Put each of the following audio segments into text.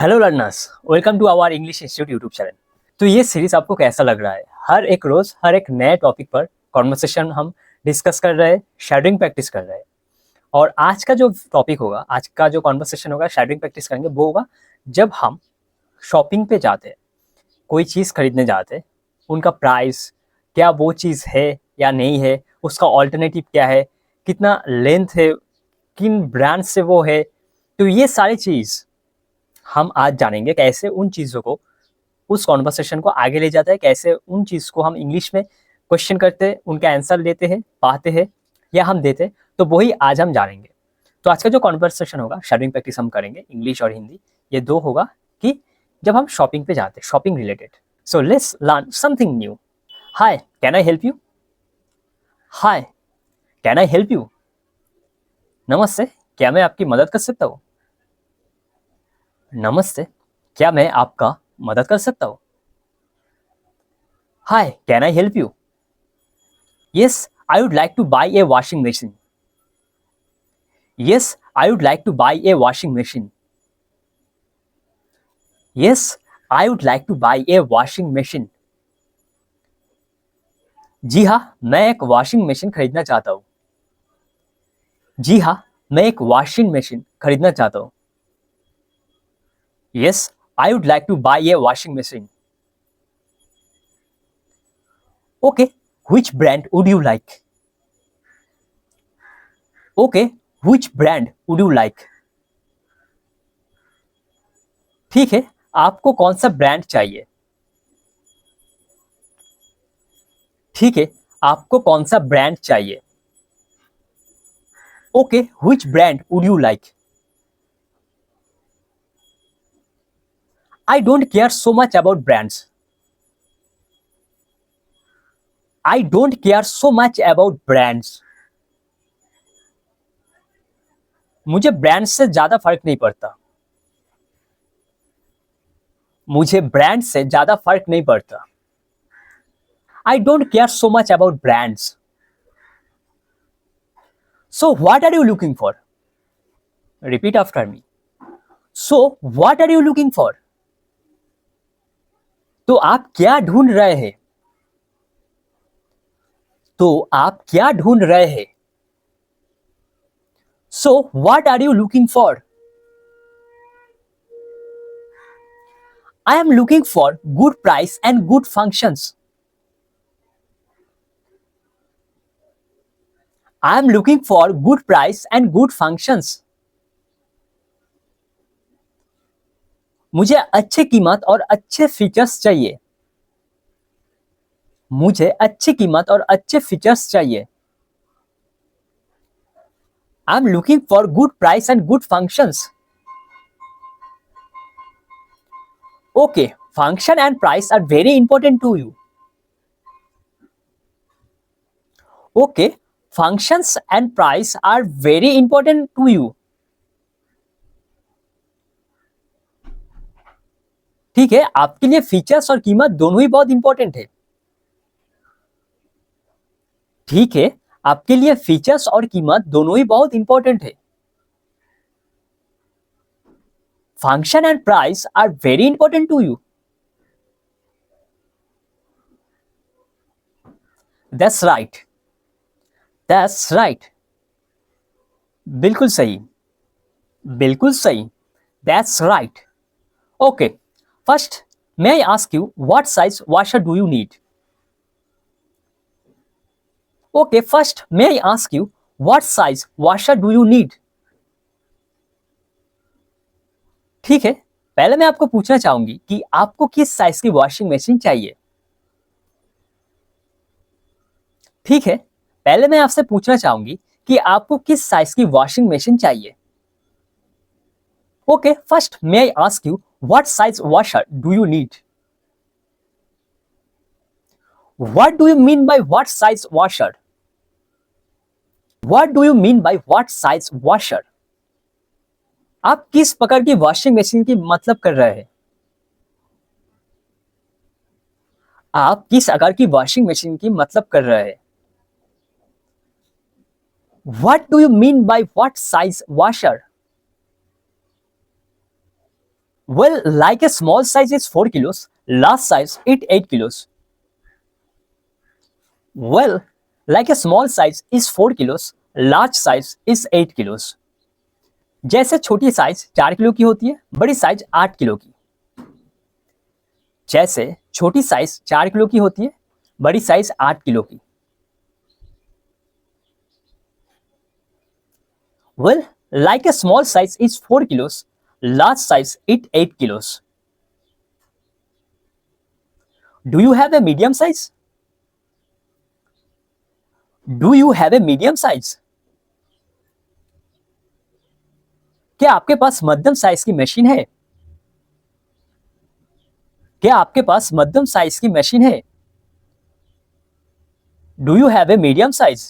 Hello learners, welcome to our English institute YouTube channel. तो ये series आपको कैसा लग रहा है? हर एक रोज हर एक नए टॉपिक पर कॉन्वर्सेशन हम डिस्कस कर रहे हैं, शेडोइंग प्रैक्टिस कर रहे हैं। और आज का जो टॉपिक होगा, आज का जो कॉन्वर्सेशन होगा, शेडोइंग प्रैक्टिस करेंगे, वो होगा जब हम शॉपिंग पे जाते हैं, कोई चीज़ खरीदने जाते हैं, उनका प्राइस क्या वो चीज़ है या नहीं है, उसका ऑल्टरनेटिव क्या है, कितना लेंथ है, किन ब्रांड से वो है। तो ये सारी चीज़ हम आज जानेंगे, कैसे उन चीज़ों को, उस कॉन्वर्सेशन को आगे ले जाता है, कैसे उन चीज़ को हम इंग्लिश में क्वेश्चन करते हैं, उनका आंसर लेते हैं, पाते हैं या हम देते हैं। तो वही आज हम जानेंगे। तो आज का जो कॉन्वर्सेशन होगा, शेडोइंग प्रैक्टिस हम करेंगे, इंग्लिश और हिंदी ये दो होगा, कि जब हम शॉपिंग पे जाते हैं, shopping related. So let's learn something new. Hi, can I help you? Hi, can I help you? नमस्ते, क्या मैं आपकी मदद कर सकता हूँ? नमस्ते, क्या मैं आपका मदद कर सकता हूँ? Hi, can I help you? Yes, I would like to buy a washing machine. Yes, I would like to buy a washing machine. Yes, I would like to buy a washing machine. जी हाँ, मैं एक washing machine खरीदना चाहता हूँ। जी हाँ, मैं एक washing machine खरीदना चाहता हूँ। Yes, I would like to buy a washing machine. Okay, which brand would you like? Okay, which brand would you like? ठीक है, आपको कौन सा ब्रांड चाहिए? ठीक है, आपको कौन सा ब्रांड चाहिए? Okay, which brand would you like? I don't care so much about brands. I don't care so much about brands. मुझे ब्रांड से ज्यादा फर्क नहीं पड़ता। मुझे ब्रांड से ज्यादा फर्क नहीं पड़ता। I don't care so much about brands. So what are you looking for? Repeat after me. So what are you looking for? तो आप क्या ढूंढ रहे हैं? तो आप क्या ढूंढ रहे हैं? So what are you looking for? I am looking for good price and good functions. I am looking for good price and good functions. मुझे अच्छी कीमत और अच्छे फीचर्स चाहिए। मुझे अच्छी कीमत और अच्छे फीचर्स चाहिए। I am looking for good price and good functions. Okay, function and price are very important to you. Okay, functions and price are very important to you. ठीक है, आपके लिए फीचर्स और कीमत दोनों ही बहुत इंपॉर्टेंट है। ठीक है, आपके लिए फीचर्स और कीमत दोनों ही बहुत इंपॉर्टेंट है। Function and price are very important to you. That's right. That's right. बिल्कुल सही। बिल्कुल सही। That's right. Okay, first may I ask you what size washer do you need? Okay, first may I ask you what size washer do you need? ठीक है, पहले मैं आपको पूछना चाहूंगी कि आपको किस साइज की वॉशिंग मशीन चाहिए। ठीक है, पहले मैं आपसे पूछना चाहूंगी कि आपको किस साइज की वॉशिंग मशीन चाहिए। Okay, first may I ask you what size washer do you need? What do you mean by what size washer? What do you mean by what size washer? आप किस प्रकार की washing machine की मतलब कर रहे हैं? आप किस आकार की वॉशिंग मशीन की मतलब कर रहे हैं? What do you mean by what size washer? Well, like a small size is 4 kilos, large size it 8 kilos. Well, like a small size is 4 kilos, large size is 8 kilos. जैसे छोटी size 4 kilo की होती है, बड़ी size 8 kilo की। जैसे छोटी size 4 kilo की होती है, बड़ी साइज 8 किलो की। Well, like a small size is 4 kilos, large size it 8 kilos. Do you have a medium size? Do you have a medium size? क्या आपके पास मध्यम साइज की मशीन है? क्या आपके पास मध्यम साइज की मशीन है? Do you have a medium size?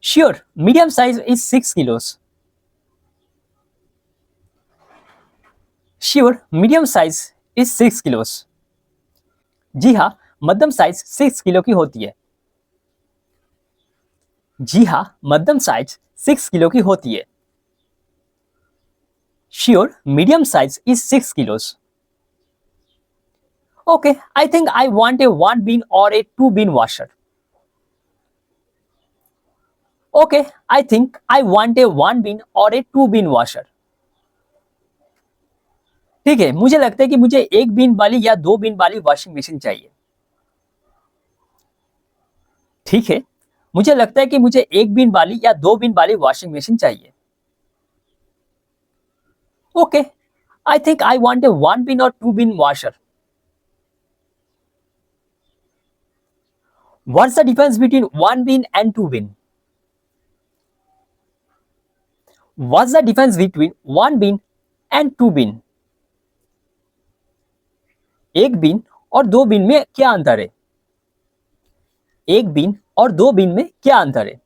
Sure, medium size is 6 kilos. Sure, medium size is 6 kilos. जी हाँ, मध्यम साइज 6 किलो की होती है। जी हाँ, मध्यम साइज 6 किलो की होती है। Sure, medium size is 6 kilos. Okay, I think I want a 1 bin or a 2 bin washer. Okay, I think I want a 1 bin or a 2 bin washer. ठीक है, मुझे लगता है कि मुझे 1 बिन वाली या 2 बिन वाली वॉशिंग मशीन चाहिए। ठीक है, मुझे लगता है कि मुझे 1 बिन वाली या 2 बिन वाली वॉशिंग मशीन चाहिए। Okay, I think I want a 1 bin और 2 bin washer. What's the difference between 1 bin and 2 bin? What's the difference between 1 bin and 2 bin? एक बिन और 2 बिन में क्या अंतर है? एक बिन और 2 बिन में क्या अंतर है?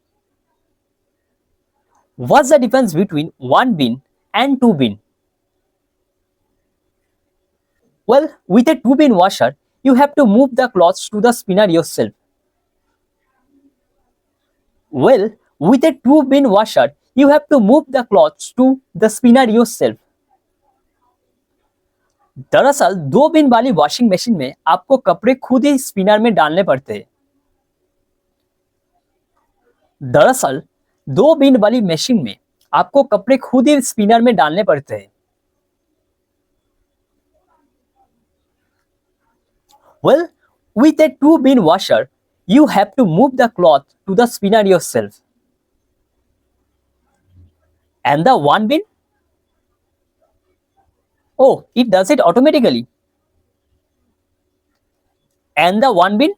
What's the difference between 1 bin and 2 bin? Well, with a 2 bin washer, you have to move the clothes to the spinner yourself. Well, with a 2 bin washer, you have to move the clothes to the spinner yourself. दरअसल 2 bin वाली washing machine में आपको कपड़े खुद ही spinner में डालने पड़ते हैं। दरअसल 2 बिन वाली मशीन में आपको कपड़े खुद ही स्पिनर में डालने पड़ते हैं। Well, with a 2 bin washer, you have to move the cloth to the spinner yourself. And the 1 bin? Oh, it does it automatically. And the 1 bin?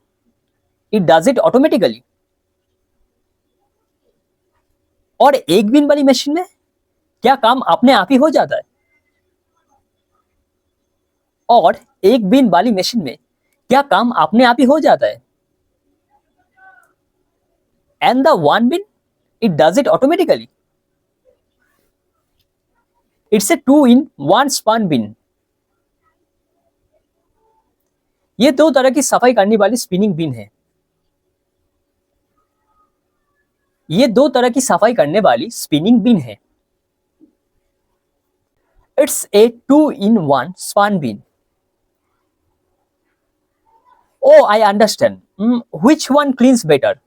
It does it automatically. और 1 बिन वाली machine में क्या काम अपने आप ही हो जाता है? और 1 बिन वाली मशीन में क्या काम अपने आप ही हो जाता है? And the 1 bin, it does it automatically. It's a 2-in-1 span bin. ये 2 तरह की सफाई करने वाली स्पिनिंग बिन है। ये 2 तरह की सफाई करने वाली स्पिनिंग बिन है। It's a 2-in-1 span bin. Oh, I understand. Which one cleans better?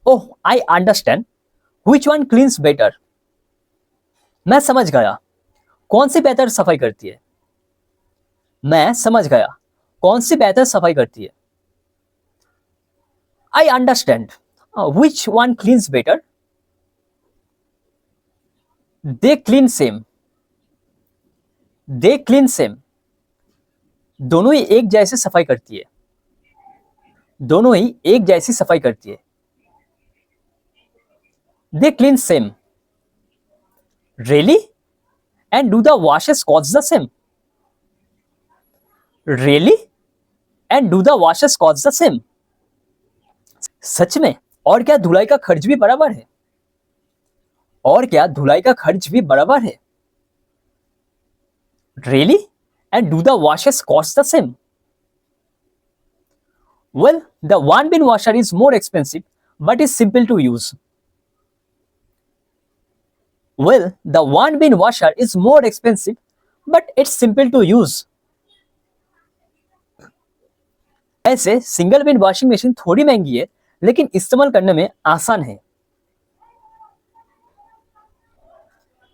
Oh, I understand. Which one cleans better? मैं समझ गया। कौन सी बेहतर सफाई करती है? मैं समझ गया। कौन सी बेहतर सफाई करती है? I understand. Which one cleans better? They clean same. They clean same. दोनों ही एक जैसी सफाई करती है। दोनों ही एक जैसी सफाई करती है। They clean same. Really? And do the washes cost the same? Really? And do the washes cost the same? सच में? और क्या धुलाई का खर्च भी बराबर है? और क्या धुलाई का खर्च भी बराबर है? Really? And do the washes cost the same? Well, the 1 bin washer is more expensive but is simple to use. Well, the one bin washer is more expensive, but it's simple to use. ऐसे single बिन washing machine थोड़ी महंगी है, लेकिन इस्तेमाल करने में आसान है.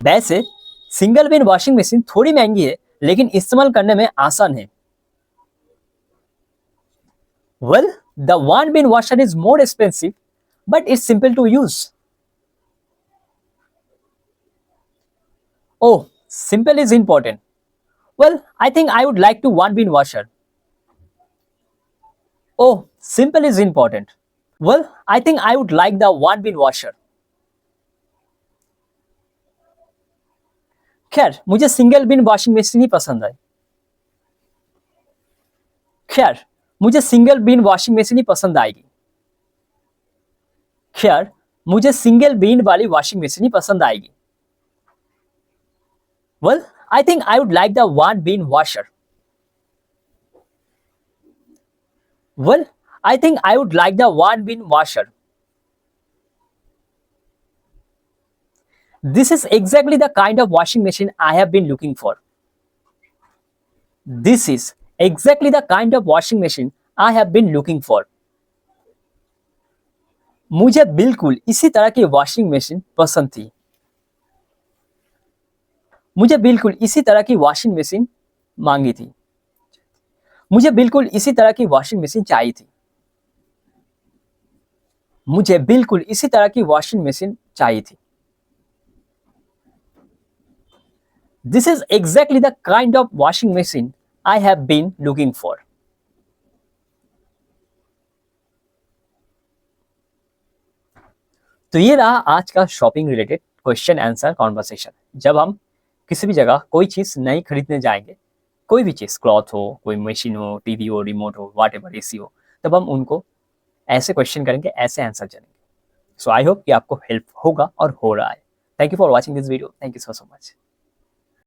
वैसे सिंगल बिन वॉशिंग मशीन थोड़ी महंगी है, लेकिन इस्तेमाल करने में आसान है. Well, the one bin washer is more expensive, but it's simple to use. Oh, simple is important. Well, I think I would like to one bin washer. Oh, simple is important. Well, I think I would like the one bin washer. खैर मुझे single बिन washing machine ही पसंद है. खैर मुझे single बिन washing machine ही पसंद आएगी. खैर मुझे सिंगल बिन वाली वॉशिंग मशीन ही पसंद आएगी. Well, I think I would like the one bin washer. Well, I think I would like the one bin washer. This is exactly the kind of washing machine I have been looking for. This is exactly the kind of washing machine I have been looking for. मुझे बिल्कुल इसी तरह की washing machine पसंद थी. मुझे बिल्कुल इसी तरह की वॉशिंग मशीन मांगी थी. मुझे बिल्कुल इसी तरह की वॉशिंग मशीन चाहिए थी. मुझे बिल्कुल इसी तरह की वॉशिंग मशीन चाहिए थी. This is exactly the kind of washing machine I have been looking for. तो ये रहा आज का shopping related question answer conversation. जब हम किसी भी जगह कोई चीज़ नई खरीदने जाएंगे, कोई भी चीज़, क्लॉथ हो, कोई मशीन हो, टीवी हो, रिमोट हो, व्हाट एवर, एसी हो, तब हम उनको ऐसे क्वेश्चन करेंगे, ऐसे आंसर जानेंगे. सो आई होप कि आपको हेल्प होगा और हो रहा है. Thank you for watching this video. Thank you so much.